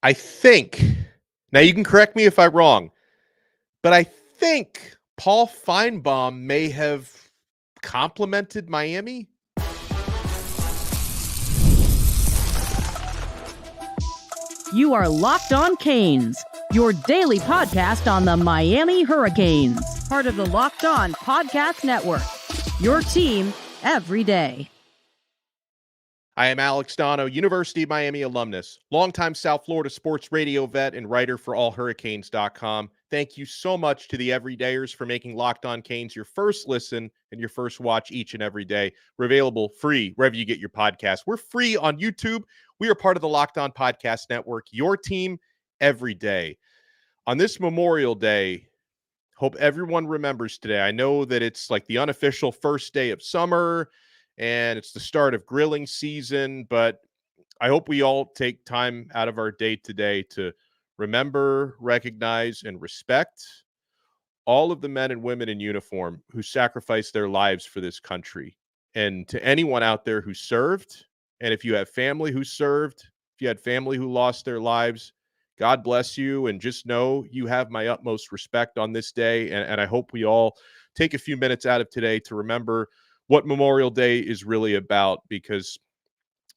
I think, now you can correct me if I'm wrong, but I think Paul Finebaum may have complimented Miami. You are Locked On Canes, your daily podcast on the Miami Hurricanes, part of the Locked On Podcast Network, your team every day. I am Alex Dono, University of Miami alumnus, longtime South Florida sports radio vet and writer for allhurricanes.com. Thank you so much to the everydayers for making Locked On Canes your first listen and your first watch each and every day. We're available free wherever you get your podcasts. We're free on YouTube. We are part of the Locked On Podcast Network, your team every day. On this Memorial Day, hope everyone remembers today. I know that it's like the unofficial first day of summer, and it's the start of grilling season, but I hope we all take time out of our day today to remember, recognize, and respect all of the men and women in uniform who sacrificed their lives for this country. And to anyone out there who served, and if you have family who served, if you had family who lost their lives, God bless you, and just know you have my utmost respect on this day, and I hope we all take a few minutes out of today to remember what Memorial Day is really about, because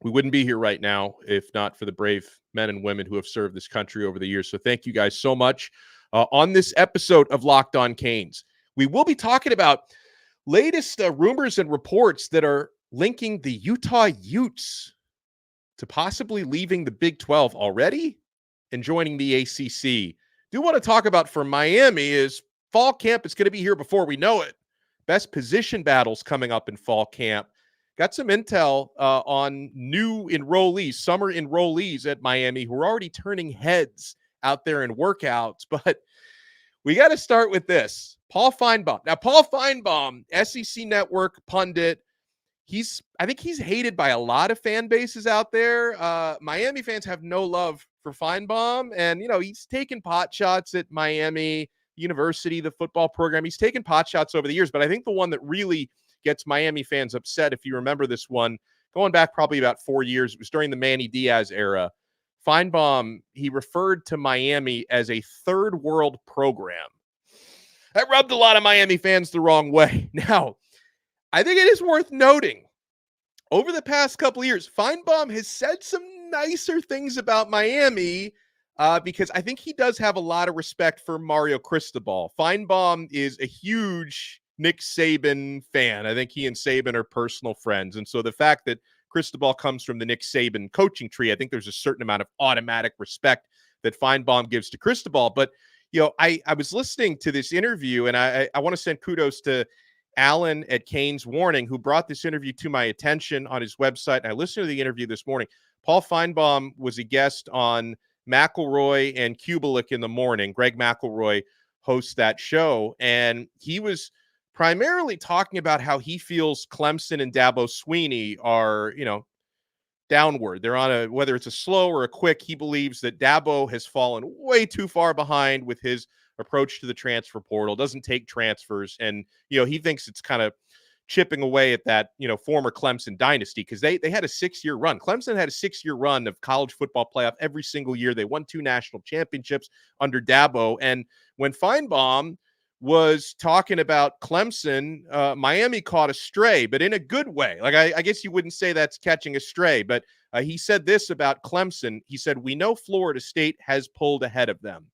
we wouldn't be here right now if not for the brave men and women who have served this country over the years. So thank you guys so much. On this episode of Locked On Canes, we will be talking about latest rumors and reports that are linking the Utah Utes to possibly leaving the Big 12 already and joining the ACC. Do want to talk about for Miami is fall camp is going to be here before we know it. Best position battles coming up in fall camp. Got some intel on new enrollees, summer enrollees at Miami who are already turning heads out there in workouts. But we got to start with this. Paul Finebaum. Now, Paul Finebaum, SEC Network pundit, I think he's hated by a lot of fan bases out there. Miami fans have no love for Finebaum, and, he's taken pot shots at Miami University, the football program. He's taken pot shots over the years, but I think the one that really gets Miami fans upset, if you remember this one, going back probably about 4 years, it was during the Manny Diaz era. Finebaum, he referred to Miami as a third world program. That rubbed a lot of Miami fans the wrong way. Now, I think it is worth noting, over the past couple of years, Finebaum has said some nicer things about Miami, because I think he does have a lot of respect for Mario Cristobal. Finebaum is a huge Nick Saban fan. I think he and Saban are personal friends. And so the fact that Cristobal comes from the Nick Saban coaching tree, I think there's a certain amount of automatic respect that Finebaum gives to Cristobal. But, I was listening to this interview, and I want to send kudos to Alan at Canes Warning, who brought this interview to my attention on his website. And I listened to the interview this morning. Paul Finebaum was a guest on McElroy and Cubelic in the morning. Greg McElroy hosts that show, and he was primarily talking about how he feels Clemson and Dabo Swinney are, downward. They're on whether it's a slow or a quick, he believes that Dabo has fallen way too far behind with his approach to the transfer portal, doesn't take transfers, and, he thinks it's kind of chipping away at that, former Clemson dynasty, because they had a 6-year run. Clemson had a 6-year run of college football playoff every single year. They won 2 national championships under Dabo. And when Finebaum was talking about Clemson, Miami caught a stray, but in a good way. Like, I guess you wouldn't say that's catching a stray, but he said this about Clemson. He said, "We know Florida State has pulled ahead of them.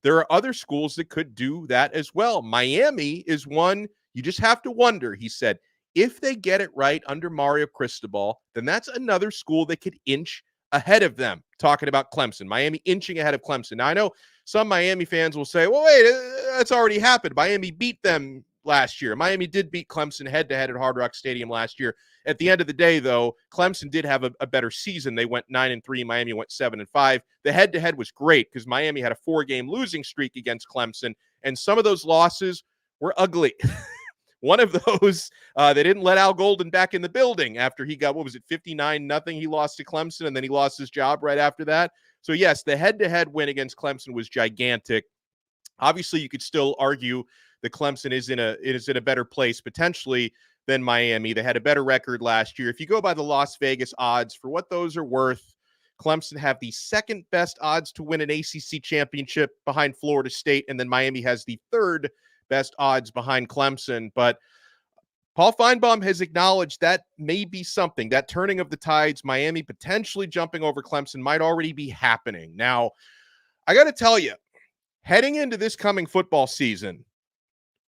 There are other schools that could do that as well. Miami is one. You just have to wonder," he said, "if they get it right under Mario Cristobal, then that's another school that could inch ahead of them." Talking about Clemson, Miami inching ahead of Clemson. Now, I know some Miami fans will say, well, wait, that's already happened. Miami beat them last year. Miami did beat Clemson head-to-head at Hard Rock Stadium last year. At the end of the day, though, Clemson did have a better season. They went 9-3. Miami went 7-5. The head-to-head was great because Miami had a 4-game losing streak against Clemson, and some of those losses were ugly. One of those, they didn't let Al Golden back in the building after he got, 59-0. He lost to Clemson, and then he lost his job right after that. So, yes, the head-to-head win against Clemson was gigantic. Obviously, you could still argue that Clemson is in a better place potentially than Miami. They had a better record last year. If you go by the Las Vegas odds, for what those are worth, Clemson have the second best odds to win an ACC championship behind Florida State, and then Miami has the third best odds behind Clemson. But Paul Finebaum has acknowledged that may be something. That turning of the tides, Miami potentially jumping over Clemson, might already be happening. Now, I got to tell you, heading into this coming football season,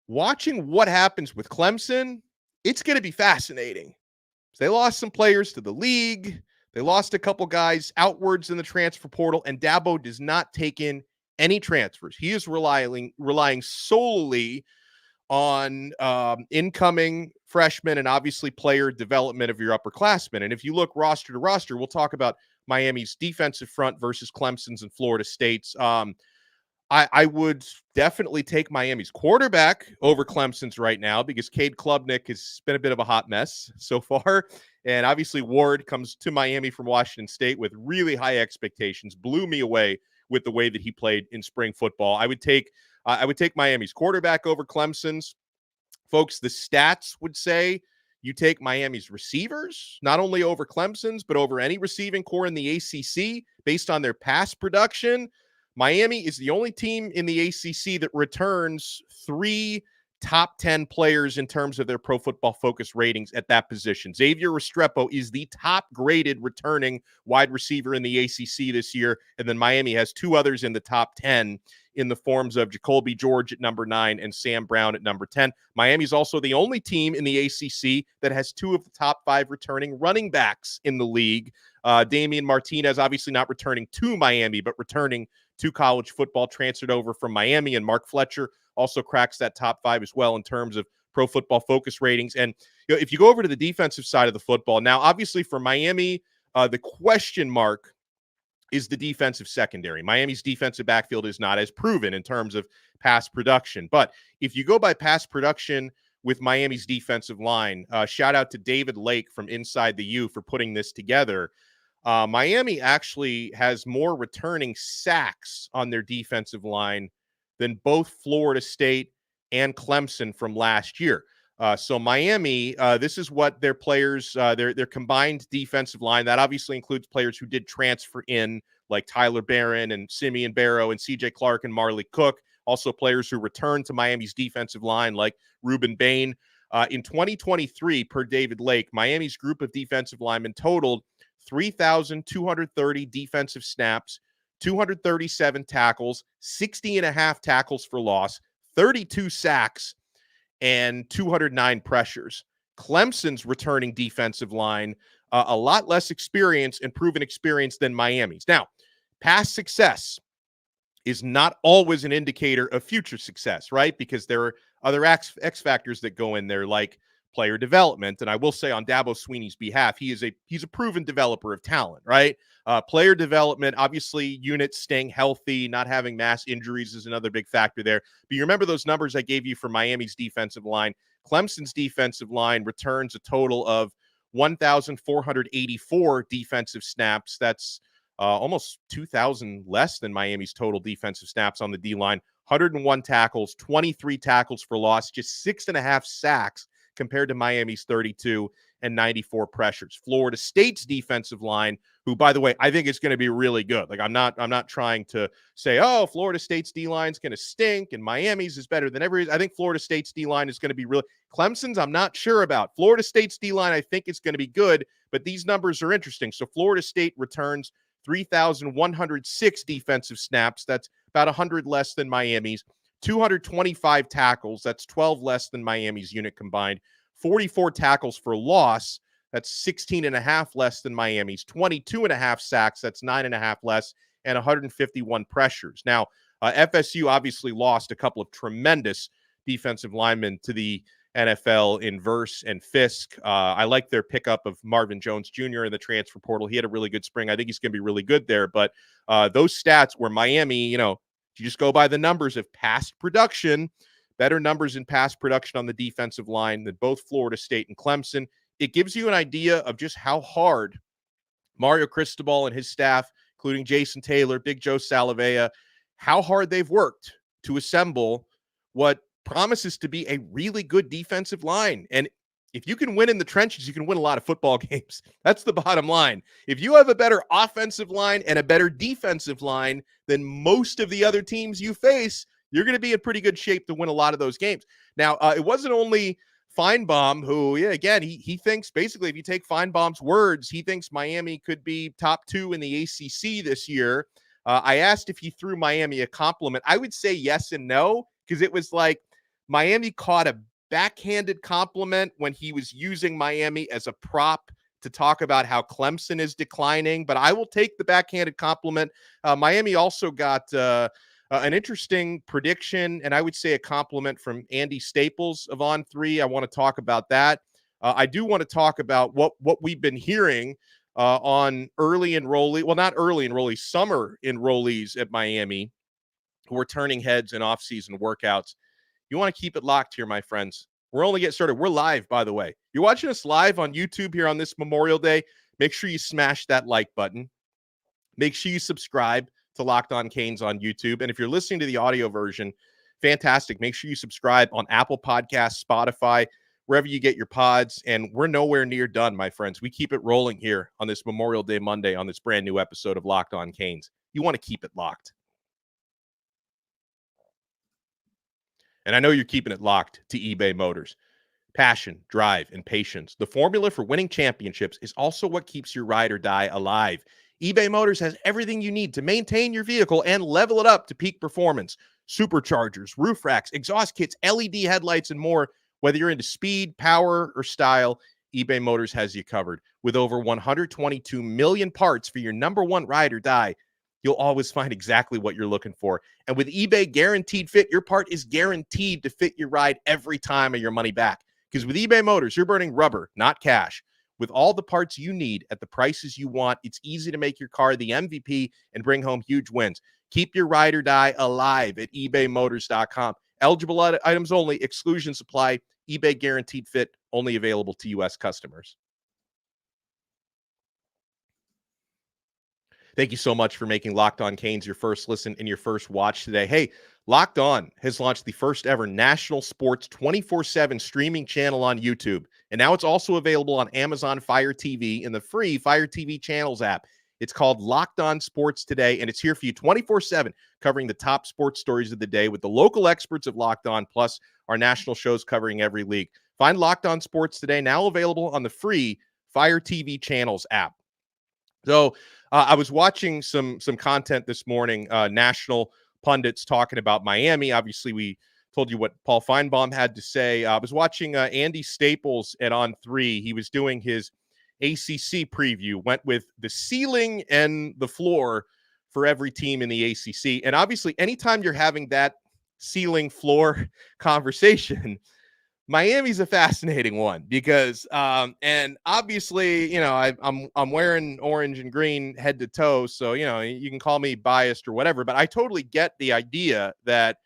watching what happens with Clemson, it's going to be fascinating. They lost some players to the league. They lost a couple guys outwards in the transfer portal, and Dabo does not take in any transfers. He is relying solely on incoming freshmen and obviously player development of your upperclassmen. And if you look roster to roster, we'll talk about Miami's defensive front versus Clemson's and Florida State's. I would definitely take Miami's quarterback over Clemson's right now because Cade Klubnik has been a bit of a hot mess so far. And obviously Ward comes to Miami from Washington State with really high expectations, blew me away with the way that he played in spring football. I would take Miami's quarterback over Clemson's. Folks, the stats would say you take Miami's receivers, not only over Clemson's, but over any receiving core in the ACC based on their pass production. Miami is the only team in the ACC that returns 3 top 10 players in terms of their Pro Football Focus ratings at that position. Xavier Restrepo is the top graded returning wide receiver in the ACC this year. And then Miami has 2 others in the top 10 in the forms of Jacoby George at number 9 and Sam Brown at number 10. Miami's also the only team in the ACC that has 2 of the top 5 returning running backs in the league. Damian Martinez obviously not returning to Miami, but returning to college football, transferred over from Miami, and Mark Fletcher also cracks that top 5 as well in terms of Pro Football Focus ratings. And if you go over to the defensive side of the football, now obviously for Miami, the question mark is the defensive secondary. Miami's defensive backfield is not as proven in terms of pass production. But if you go by pass production with Miami's defensive line, shout out to David Lake from Inside the U for putting this together. Miami actually has more returning sacks on their defensive line than both Florida State and Clemson from last year. So Miami, this is what their players, their combined defensive line, that obviously includes players who did transfer in, like Tyler Barron and Simeon Barrow and CJ Clark and Marley Cook. Also players who returned to Miami's defensive line, like Ruben Bain. In 2023, per David Lake, Miami's group of defensive linemen totaled 3,230 defensive snaps, 237 tackles, 60.5 tackles for loss, 32 sacks, and 209 pressures. Clemson's returning defensive line, a lot less experience and proven experience than Miami's. Now, past success is not always an indicator of future success, right? Because there are other X factors that go in there, like player development. And I will say on Dabo Swinney's behalf, he's a proven developer of talent, right? Player development, obviously units staying healthy, not having mass injuries is another big factor there. But you remember those numbers I gave you for Miami's defensive line. Clemson's defensive line returns a total of 1,484 defensive snaps. That's almost 2,000 less than Miami's total defensive snaps on the D-line. 101 tackles, 23 tackles for loss, just 6.5 sacks compared to Miami's 32 and 94 pressures. Florida State's defensive line, who, by the way, I think is going to be really good. Like, I'm not trying to say, oh, Florida State's D-line is going to stink and Miami's is better than every. I think Florida State's D-line is going to be really. Clemson's, I'm not sure about. Florida State's D-line, I think is going to be good, but these numbers are interesting. So Florida State returns 3,106 defensive snaps. That's about 100 less than Miami's. 225 tackles. That's 12 less than Miami's unit combined. 44 tackles for loss. That's 16.5 less than Miami's. 22.5 sacks. That's 9.5 less. And 151 pressures. Now, FSU obviously lost a couple of tremendous defensive linemen to the NFL in Verse and Fisk. I like their pickup of Marvin Jones Jr. in the transfer portal. He had a really good spring. I think he's going to be really good there. But those stats where Miami, you just go by the numbers of past production, better numbers in past production on the defensive line than both Florida State and Clemson. It gives you an idea of just how hard Mario Cristobal and his staff, including Jason Taylor, Big Joe Salavea, how hard they've worked to assemble what promises to be a really good defensive line. And if you can win in the trenches, you can win a lot of football games. That's the bottom line. If you have a better offensive line and a better defensive line than most of the other teams you face, you're going to be in pretty good shape to win a lot of those games. Now, it wasn't only Finebaum who, again, he thinks basically, if you take Finebaum's words, he thinks Miami could be top 2 in the ACC this year. I asked if he threw Miami a compliment. I would say yes and no, because it was like Miami caught a backhanded compliment when he was using Miami as a prop to talk about how Clemson is declining, but I will take the backhanded compliment. Miami also got an interesting prediction, and I would say a compliment from Andy Staples of On3. I want to talk about that. I do want to talk about what we've been hearing on early enrollee, well, not early enrollees, summer enrollees at Miami who are turning heads in off-season workouts. You want to keep it locked here, my friends. We're only getting started. We're live, by the way. You're watching us live on YouTube here on this Memorial Day. Make sure you smash that like button. Make sure you subscribe to Locked On Canes on YouTube. And if you're listening to the audio version, fantastic. Make sure you subscribe on Apple Podcasts, Spotify, wherever you get your pods. And we're nowhere near done, my friends. We keep it rolling here on this Memorial Day Monday on this brand new episode of Locked On Canes. You want to keep it locked. And I know you're keeping it locked to eBay Motors. Passion, drive, and patience. The formula for winning championships is also what keeps your ride or die alive. eBay Motors has everything you need to maintain your vehicle and level it up to peak performance. Superchargers, roof racks, exhaust kits, LED headlights, and more. Whether you're into speed, power, or style, eBay Motors has you covered. With over 122 million parts for your number one ride or die, you'll always find exactly what you're looking for. And with eBay Guaranteed Fit, your part is guaranteed to fit your ride every time or your money back. Because with eBay Motors, you're burning rubber, not cash. With all the parts you need at the prices you want, it's easy to make your car the MVP and bring home huge wins. Keep your ride or die alive at ebaymotors.com. Eligible items only, exclusions apply. eBay Guaranteed Fit, only available to U.S. customers. Thank you so much for making Locked On Canes your first listen and your first watch today. Hey, Locked On has launched the first ever national sports 24/7 streaming channel on YouTube. And now it's also available on Amazon Fire TV in the free Fire TV channels app. It's called Locked On Sports Today, and it's here for you 24/7, covering the top sports stories of the day with the local experts of Locked On, plus our national shows covering every league. Find Locked On Sports Today, now available on the free Fire TV channels app. So I was watching some content this morning, national pundits talking about Miami. Obviously, we told you what Paul Finebaum had to say. I was watching Andy Staples at On3. He was doing his ACC preview, went with the ceiling and the floor for every team in the ACC. And obviously, anytime you're having that ceiling floor conversation, Miami's a fascinating one because, and obviously, I'm wearing orange and green head to toe, so you can call me biased or whatever, but I totally get the idea that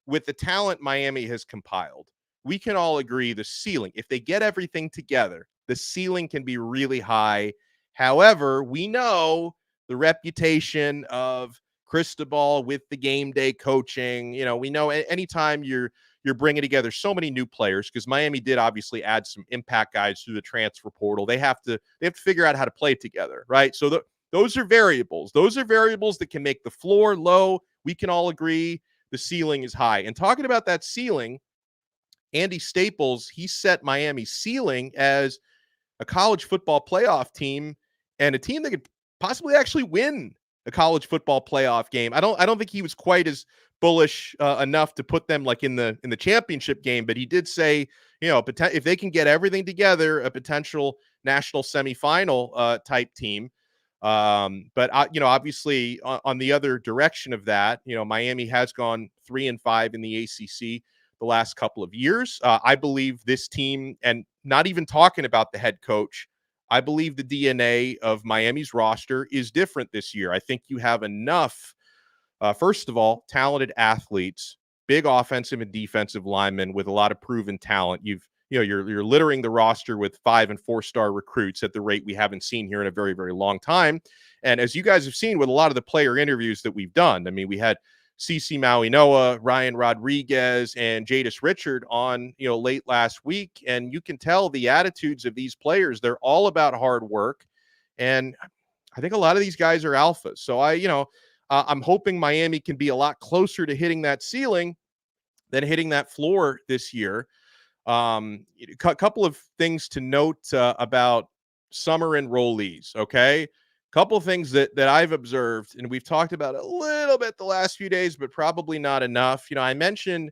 with the talent Miami has compiled, we can all agree the ceiling, if they get everything together, the ceiling can be really high. However, we know the reputation of Cristobal with the game day coaching. We know anytime you're bringing together so many new players, because Miami did obviously add some impact guys through the transfer portal. They have to figure out how to play together, right? So those are variables. Those are variables that can make the floor low. We can all agree the ceiling is high. And talking about that ceiling, Andy Staples, he set Miami's ceiling as a college football playoff team and a team that could possibly actually win a college football playoff game. I don't think he was quite as bullish enough to put them like in the championship game, but he did say, if they can get everything together, a potential national semifinal type team. But obviously on the other direction of that, Miami has gone 3-5 in the ACC the last couple of years. I believe this team, and not even talking about the head coach, I believe the DNA of Miami's roster is different this year. I think you have enough, first of all, talented athletes, big offensive and defensive linemen with a lot of proven talent. You're littering the roster with 5- and 4-star recruits at the rate we haven't seen here in a very, very long time. And as you guys have seen with a lot of the player interviews that we've done, I mean, we had CeCe Maui-Noah, Ryan Rodriguez, and Jadis Richard on, late last week. And you can tell the attitudes of these players. They're all about hard work. And I think a lot of these guys are alphas. So I'm hoping Miami can be a lot closer to hitting that ceiling than hitting that floor this year. A couple of things to note about summer enrollees, okay? Couple of things that I've observed, and we've talked about a little bit the last few days, but probably not enough. I mentioned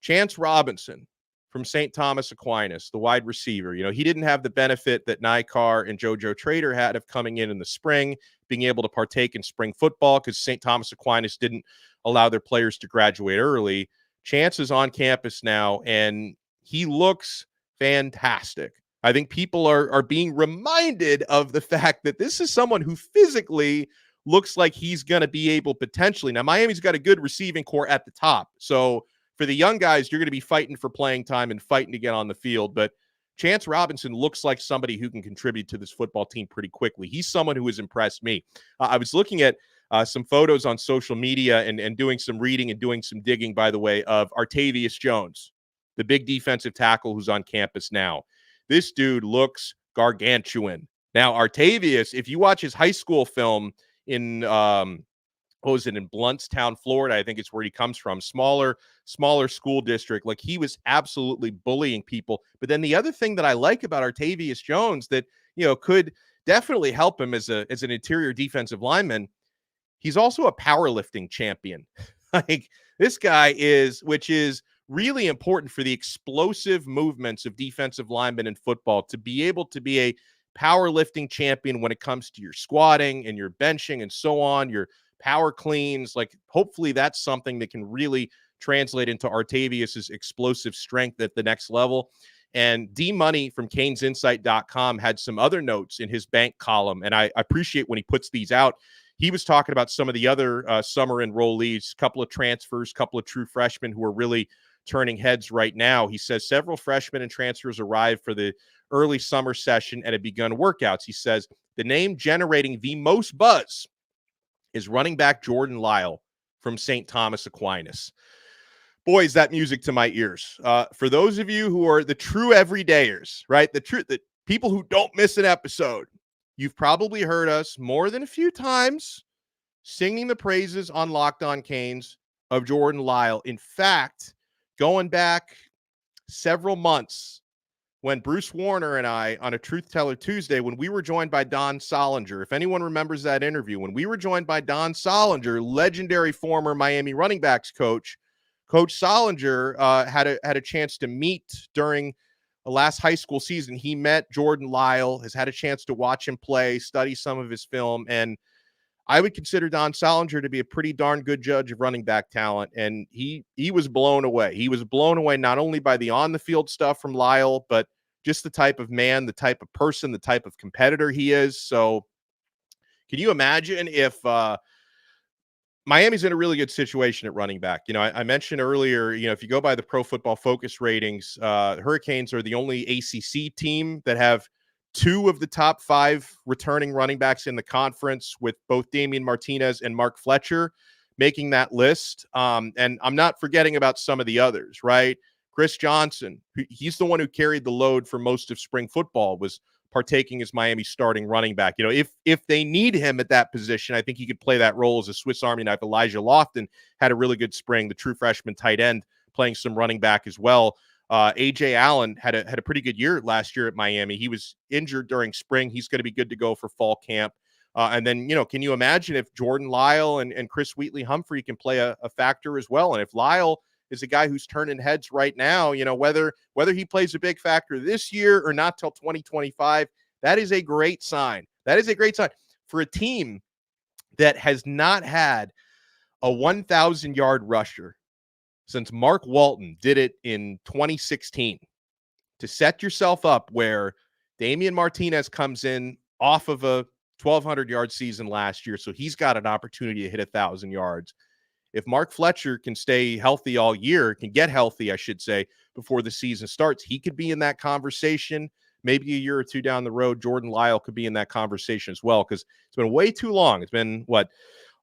Chance Robinson from St. Thomas Aquinas, the wide receiver. He didn't have the benefit that Nykar and JoJo Trader had of coming in the spring, being able to partake in spring football because St. Thomas Aquinas didn't allow their players to graduate early. Chance is on campus now, and he looks fantastic. I think people are being reminded of the fact that this is someone who physically looks like he's going to be able potentially. Now, Miami's got a good receiving core at the top. So for the young guys, you're going to be fighting for playing time and fighting to get on the field. But Chance Robinson looks like somebody who can contribute to this football team pretty quickly. He's someone who has impressed me. I was looking at some photos on social media and doing some reading and doing some digging, by the way, of Artavius Jones, the big defensive tackle who's on campus now. This dude looks gargantuan. Now, Artavius, if you watch his high school film in, in Bluntstown, Florida, I think it's where he comes from, smaller school district, like he was absolutely bullying people. But then the other thing that I like about Artavius Jones that, could definitely help him as an interior defensive lineman, he's also a powerlifting champion. Like this guy which is really important for the explosive movements of defensive linemen in football, to be able to be a powerlifting champion when it comes to your squatting and your benching and so on, your power cleans. Like hopefully that's something that can really translate into Artavius's explosive strength at the next level. And D Money from CanesInsight.com had some other notes in his bank column, and I appreciate when he puts these out. He was talking about some of the other summer enrollees, couple of transfers, couple of true freshmen who are really turning heads right now. He says several freshmen and transfers arrived for the early summer session and have begun workouts. He says the name generating the most buzz is running back Jordan Lyle from St. Thomas Aquinas. Boy, is that music to my ears. For those of you who are the true everydayers, right? The people who don't miss an episode, you've probably heard us more than a few times singing the praises on Locked On Canes of Jordan Lyle. In fact, going back several months when Bruce Warner and I, on a Truth Teller Tuesday, when we were joined by Don Solinger, if anyone remembers that interview, when we were joined by Don Solinger, legendary former Miami running backs coach, Coach Solinger had a chance to meet during the last high school season. He met Jordan Lyle, has had a chance to watch him play, study some of his film, and I would consider Don Solinger to be a pretty darn good judge of running back talent, and he was blown away. He was blown away not only by the on-the-field stuff from Lyle, but just the type of man, the type of person, the type of competitor he is. So can you imagine if Miami's in a really good situation at running back? I mentioned earlier, if you go by the Pro Football Focus ratings, the Hurricanes are the only ACC team that have two of the top 5 returning running backs in the conference, with both Damian Martinez and Mark Fletcher making that list. And I'm not forgetting about some of the others, right? Chris Johnson, he's the one who carried the load for most of spring football, was partaking as Miami's starting running back. If they need him at that position, I think he could play that role as a Swiss Army knife. Elijah Lofton had a really good spring, the true freshman tight end, playing some running back as well. A.J. Allen had a pretty good year last year at Miami. He was injured during spring. He's going to be good to go for fall camp. And then, can you imagine if Jordan Lyle and Chris Wheatley-Humphrey can play a factor as well? And if Lyle is a guy who's turning heads right now, whether he plays a big factor this year or not till 2025, that is a great sign. That is a great sign for a team that has not had a 1,000-yard rusher since Mark Walton did it in 2016. To set yourself up where Damian Martinez comes in off of a 1,200-yard season last year, so he's got an opportunity to hit 1,000 yards. If Mark Fletcher can stay healthy all year, can get healthy, I should say, before the season starts, he could be in that conversation. Maybe a year or two down the road, Jordan Lyle could be in that conversation as well, because it's been way too long. It's been,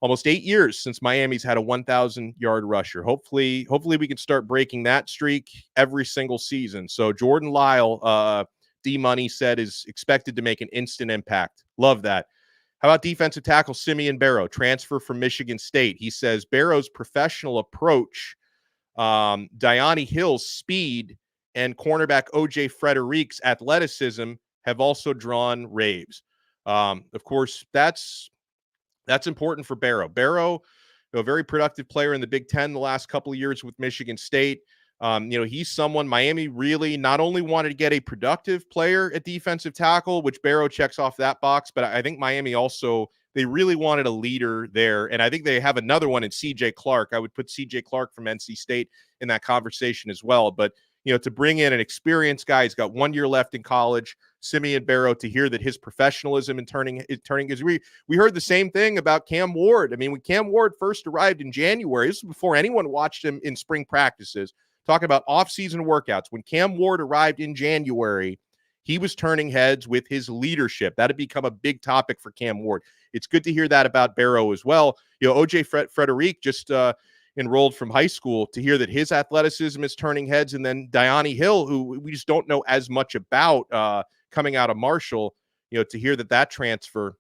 almost 8 years since Miami's had a 1,000-yard rusher. Hopefully we can start breaking that streak every single season. So Jordan Lyle, D-Money said, is expected to make an instant impact. Love that. How about defensive tackle Simeon Barrow, transfer from Michigan State? He says Barrow's professional approach, Diani Hill's speed, and cornerback O.J. Frederick's athleticism have also drawn raves. Of course, that's important for Barrow. Barrow, a very productive player in the Big Ten the last couple of years with Michigan State. He's someone Miami really not only wanted to get a productive player at defensive tackle, which Barrow checks off that box, but I think Miami also, they really wanted a leader there. And I think they have another one in C.J. Clark. I would put C.J. Clark from NC State in that conversation as well. But, to bring in an experienced guy, he's got 1 year left in college, Simeon Barrow, to hear that his professionalism in turning, because we heard the same thing about Cam Ward. I mean, when Cam Ward first arrived in January, this was before anyone watched him in spring practices, talking about off-season workouts. When Cam Ward arrived in January, he was turning heads with his leadership. That had become a big topic for Cam Ward. It's good to hear that about Barrow as well. O.J. Frederick just enrolled from high school, to hear that his athleticism is turning heads. And then Diani Hill, who we just don't know as much about coming out of Marshall, to hear that transfer,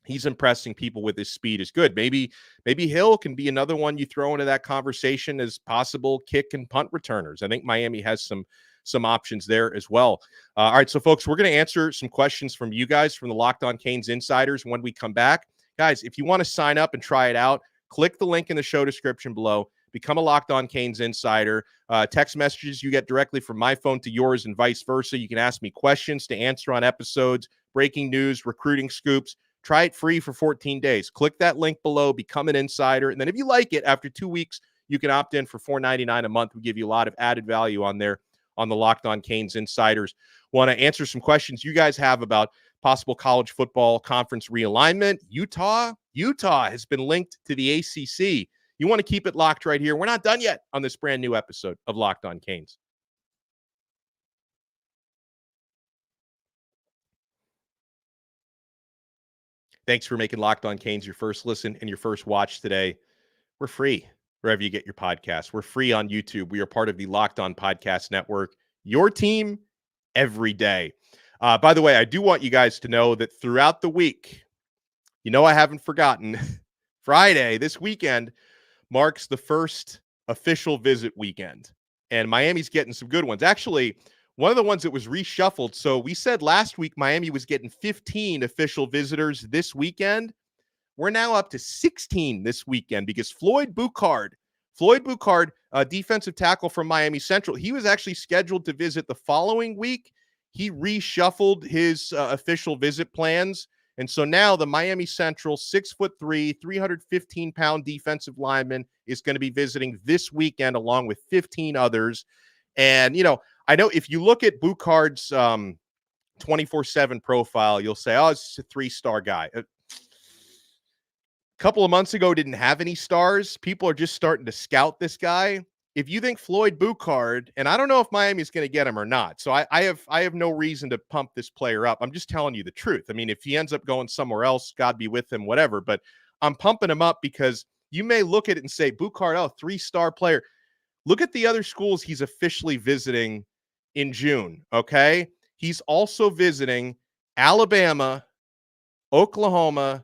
he's impressing people with his speed is good. Maybe Hill can be another one you throw into that conversation as possible kick and punt returners. I think Miami has some options there as well. All right, so folks, we're going to answer some questions from you guys, from the Locked On Canes insiders, when we come back. Guys, if you want to sign up and try it out, click the link in the show description below. Become a Locked On Canes insider. Text messages you get directly from my phone to yours and vice versa. You can ask me questions to answer on episodes, breaking news, recruiting scoops. Try it free for 14 days. Click that link below, become an insider. And then if you like it, after 2 weeks, you can opt in for $4.99 a month. We give you a lot of added value on there on the Locked On Canes insiders. Want to answer some questions you guys have about possible college football conference realignment. Utah has been linked to the ACC. You want to keep it locked right here. We're not done yet on this brand new episode of Locked On Canes. Thanks for making Locked On Canes your first listen and your first watch today. We're free wherever you get your podcasts. We're free on YouTube. We are part of the Locked On Podcast Network, your team every day. By the way, I do want you guys to know that throughout the week, I haven't forgotten, Friday, this weekend, marks the first official visit weekend. And Miami's getting some good ones. Actually, one of the ones that was reshuffled. So we said last week Miami was getting 15 official visitors this weekend. We're now up to 16 this weekend because Floyd Buchard, defensive tackle from Miami Central, he was actually scheduled to visit the following week. He reshuffled his official visit plans. And so now the Miami Central 6'3", 315-pound defensive lineman is going to be visiting this weekend along with 15 others. And, I know if you look at Buchard's 24/7 profile, you'll say, oh, it's a 3-star guy. A couple of months ago, didn't have any stars. People are just starting to scout this guy. If you think Floyd Buchard, and I don't know if Miami's going to get him or not, so I have no reason to pump this player up. I'm just telling you the truth. I mean, if he ends up going somewhere else, God be with him, whatever. But I'm pumping him up because you may look at it and say, Buchard, 3-star player. Look at the other schools he's officially visiting in June, okay? He's also visiting Alabama, Oklahoma,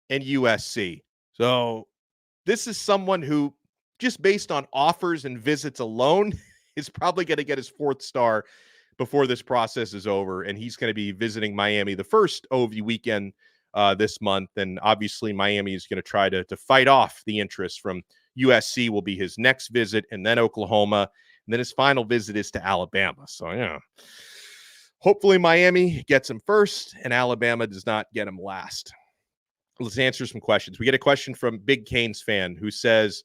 and USC. So this is someone who, just based on offers and visits alone, is probably going to get his 4th star before this process is over. And he's going to be visiting Miami the first OV weekend this month. And obviously Miami is going to try to fight off the interest from USC. Will be his next visit, and then Oklahoma. And then his final visit is to Alabama. So, hopefully Miami gets him first and Alabama does not get him last. Let's answer some questions. We get a question from Big Canes fan who says,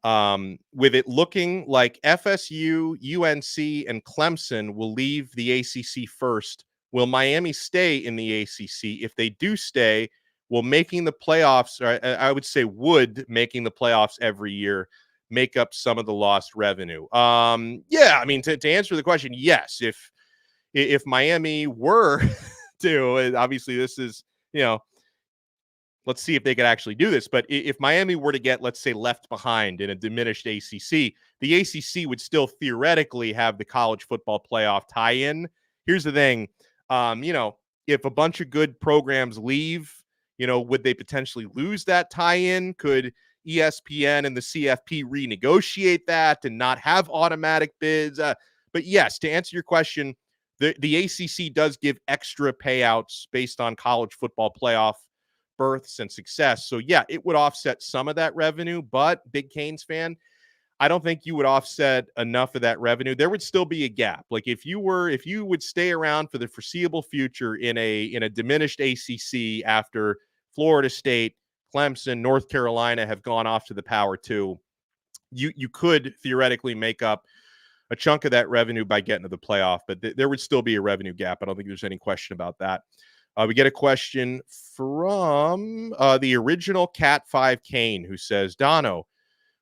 with it looking like FSU, UNC, and Clemson will leave the ACC first, will Miami stay in the ACC? If they do stay, will making the playoffs, or I would say would making the playoffs every year, make up some of the lost revenue? Yeah, I mean, to answer the question, yes. If Miami were to, obviously this is, let's see if they could actually do this. But if Miami were to get, let's say, left behind in a diminished ACC, the ACC would still theoretically have the college football playoff tie-in. Here's the thing, if a bunch of good programs leave, would they potentially lose that tie-in? Could ESPN and the CFP renegotiate that and not have automatic bids? But yes, to answer your question, the ACC does give extra payouts based on college football playoff berths and success. So yeah, it would offset some of that revenue, but big Canes fan, I don't think you would offset enough of that revenue. There would still be a gap. Like if you would stay around for the foreseeable future in a diminished ACC after Florida State, Clemson, North Carolina have gone off to the Power 2, you could theoretically make up a chunk of that revenue by getting to the playoff, but there would still be a revenue gap. I don't think there's any question about that. We get a question from the original Cat 5 Kane, who says, Dono,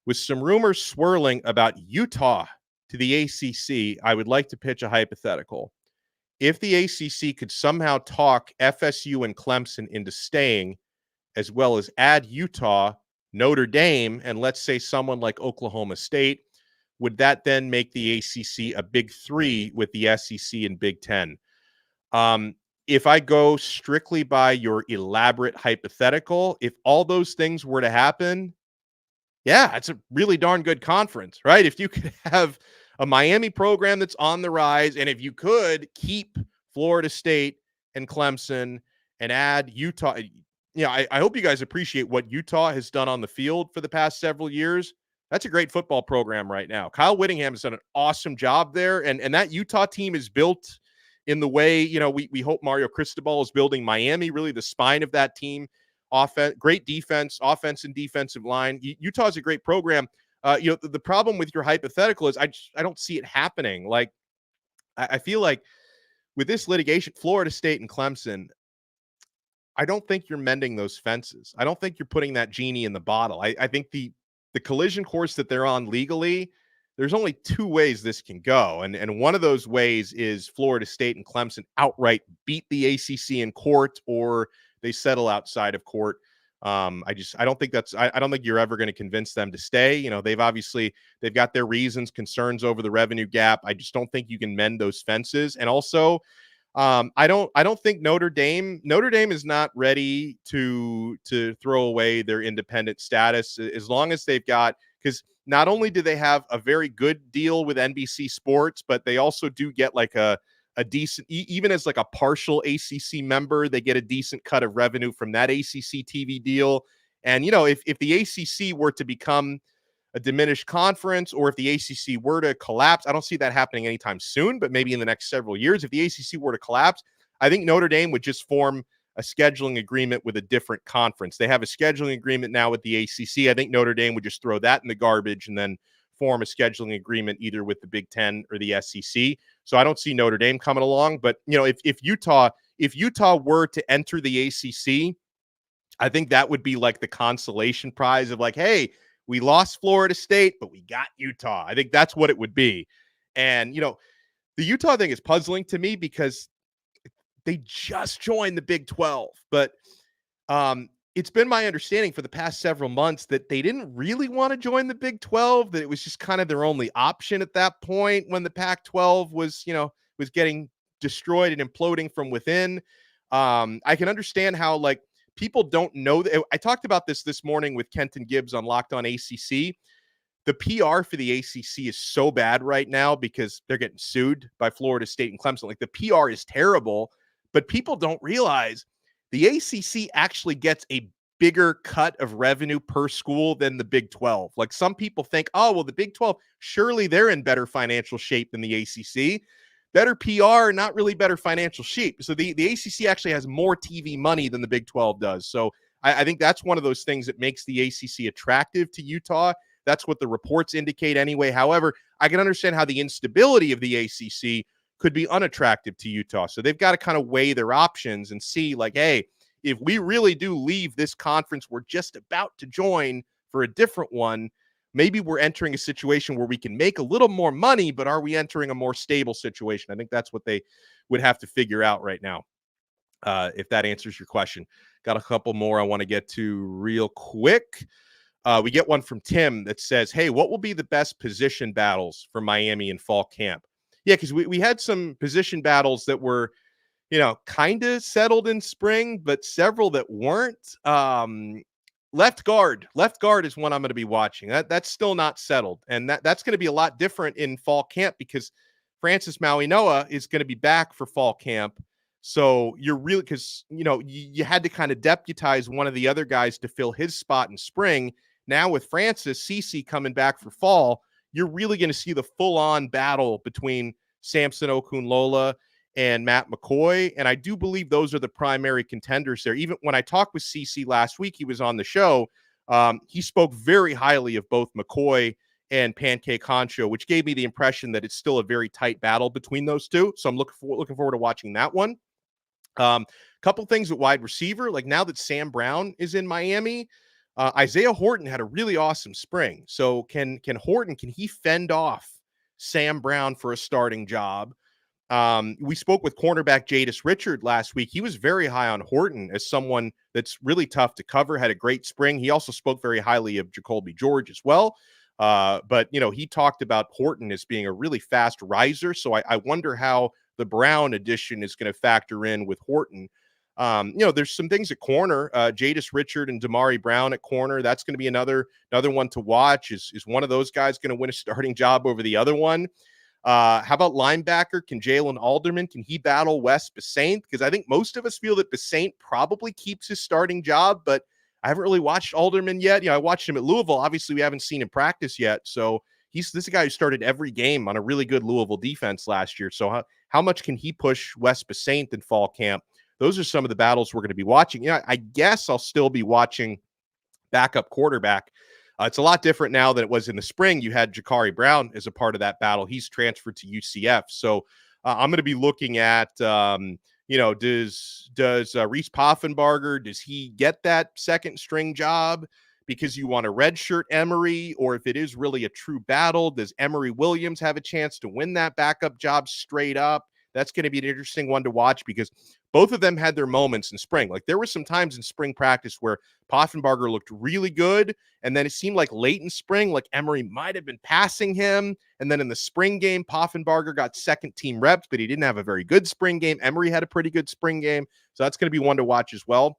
with some rumors swirling about Utah to the ACC, I would like to pitch a hypothetical. If the ACC could somehow talk FSU and Clemson into staying, as well as add Utah, Notre Dame, and let's say someone like Oklahoma State, would that then make the ACC a big three with the SEC and Big Ten? If I go strictly by your elaborate hypothetical, if all those things were to happen, yeah, it's a really darn good conference, right? If you could have a Miami program that's on the rise, and if you could keep Florida State and Clemson and add Utah, I hope you guys appreciate what Utah has done on the field for the past several years. That's a great football program right now. Kyle Whittingham has done an awesome job there, and that Utah team is built in the way, we hope Mario Cristobal is building Miami, really the spine of that team. Great defense, offense and defensive line. Utah's a great program. The problem with your hypothetical is I don't see it happening. Like, I feel like with this litigation, Florida State and Clemson, I don't think you're mending those fences. I don't think you're putting that genie in the bottle. I think the collision course that they're on legally, there's only two ways this can go. And one of those ways is Florida State and Clemson outright beat the ACC in court, or they settle outside of court. I don't think you're ever going to convince them to stay. They've got their reasons, concerns over the revenue gap. I just don't think you can mend those fences. And also, I don't think Notre Dame is not ready to throw away their independent status, as long as they've got, because not only do they have a very good deal with NBC Sports, but they also do get like a decent, even as like a partial ACC member, they get a decent cut of revenue from that ACC TV deal. And, if the ACC were to become a diminished conference, or if the ACC were to collapse, I don't see that happening anytime soon, but maybe in the next several years, if the ACC were to collapse, I think Notre Dame would just form a scheduling agreement with a different conference. They have a scheduling agreement now with the ACC. I think Notre Dame would just throw that in the garbage and then form a scheduling agreement either with the Big Ten or the SEC. So I don't see Notre Dame coming along. But, if Utah were to enter the ACC, I think that would be like the consolation prize of like, hey, we lost Florida State, but we got Utah. I think that's what it would be. And, the Utah thing is puzzling to me because they just joined the Big 12. But it's been my understanding for the past several months that they didn't really want to join the Big 12, that it was just kind of their only option at that point when the Pac-12 was getting destroyed and imploding from within. I can understand how, like, people don't know that. I talked about this morning with Kenton Gibbs on Locked On ACC. The PR for the ACC is so bad right now because they're getting sued by Florida State and Clemson. Like, the PR is terrible, but people don't realize the ACC actually gets a bigger cut of revenue per school than the Big 12. Like, some people think, oh, well, the Big 12, surely they're in better financial shape than the ACC. Better PR, not really better financial shape. So the ACC actually has more TV money than the Big 12 does. So I think that's one of those things that makes the ACC attractive to Utah. That's what the reports indicate anyway. However, I can understand how the instability of the ACC could be unattractive to Utah. So they've got to kind of weigh their options and see, like, hey, if we really do leave this conference we're just about to join for a different one, maybe we're entering a situation where we can make a little more money, but are we entering a more stable situation? I think that's what they would have to figure out right now. if that answers your question. Got a couple more I want to get to real quick. We get one from Tim that says, hey, what will be the best position battles for Miami in fall camp? Yeah, because we had some position battles that were, kind of settled in spring, but several that weren't. Left guard is one I'm going to be watching. That's still not settled, and that's going to be a lot different in fall camp because Francis Mauigoa is going to be back for fall camp. So you're really, because you had to kind of deputize one of the other guys to fill his spot in spring. Now with Francis Cece coming back for fall, you're really going to see the full-on battle between Samson Okunlola and Matt McCoy. And I do believe those are the primary contenders there. Even when I talked with CC last week, he was on the show. He spoke very highly of both McCoy and Pancake Honcho, which gave me the impression that it's still a very tight battle between those two. So I'm looking forward to watching that one. Couple things at wide receiver, like now that Sam Brown is in Miami, Isaiah Horton had a really awesome spring. So can Horton, can he fend off Sam Brown for a starting job? We spoke with cornerback Jadis Richard last week. He was very high on Horton as someone that's really tough to cover, had a great spring. He also spoke very highly of Jacoby George as well. But he talked about Horton as being a really fast riser. So I wonder how the Brown addition is going to factor in with Horton. There's some things at corner, Jadis Richard and Damari Brown at corner. That's going to be another one to watch. Is one of those guys going to win a starting job over the other one? How about linebacker? Can Jalen Alderman, can he battle Wes Besaint? Because I think most of us feel that Besaint probably keeps his starting job, but I haven't really watched Alderman yet. I watched him at Louisville. Obviously, we haven't seen him practice yet. So this is a guy who started every game on a really good Louisville defense last year. So how much can he push Wes Besaint in fall camp? Those are some of the battles we're going to be watching. I guess I'll still be watching backup quarterback. It's a lot different now than it was in the spring. You had Jakari Brown as a part of that battle. He's transferred to UCF. So I'm going to be looking at, does Reese Poffenbarger, does he get that second string job because you want to redshirt Emory? Or if it is really a true battle, does Emory Williams have a chance to win that backup job straight up? That's going to be an interesting one to watch because both of them had their moments in spring. Like there were some times in spring practice where Poffenbarger looked really good. And then it seemed like late in spring, like Emory might have been passing him. And then in the spring game, Poffenbarger got second team reps, but he didn't have a very good spring game. Emory had a pretty good spring game. So that's going to be one to watch as well.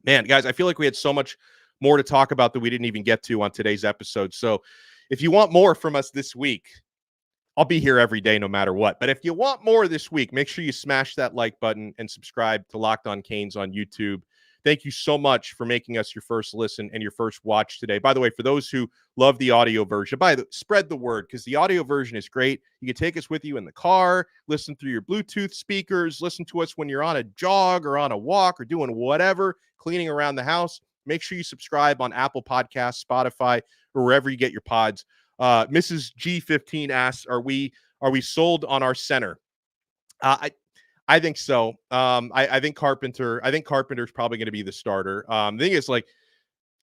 Man, guys, I feel like we had so much more to talk about that we didn't even get to on today's episode. So if you want more from us this week, I'll be here every day no matter what. But if you want more this week, make sure you smash that like button and subscribe to Locked On Canes on YouTube. Thank you so much for making us your first listen and your first watch today. By the way, for those who love the audio version, spread the word because the audio version is great. You can take us with you in the car, listen through your Bluetooth speakers, listen to us when you're on a jog or on a walk or doing whatever, cleaning around the house. Make sure you subscribe on Apple Podcasts, Spotify, or wherever you get your pods. Mrs. G15 asks, are we sold on our center? I think so. I think Carpenter's probably going to be the starter. The thing is, like,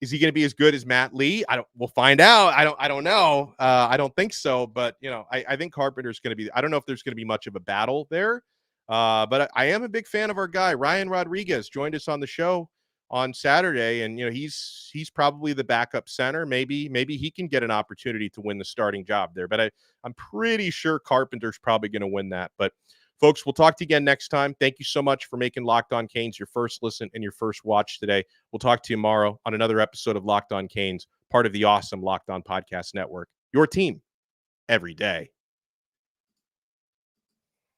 is he going to be as good as Matt Lee? We'll find out. I don't know. I don't think so, but I think Carpenter's going to be, I don't know if there's going to be much of a battle there. But I am a big fan of our guy. Ryan Rodriguez joined us on the show on Saturday, and he's probably the backup center. Maybe he can get an opportunity to win the starting job there, but I'm pretty sure Carpenter's probably going to win that. But folks, we'll talk to you again next time. Thank you so much for making Locked On Canes your first listen and your first watch today. We'll talk to you tomorrow on another episode of Locked On Canes, part of the awesome Locked On Podcast Network. Your team every day.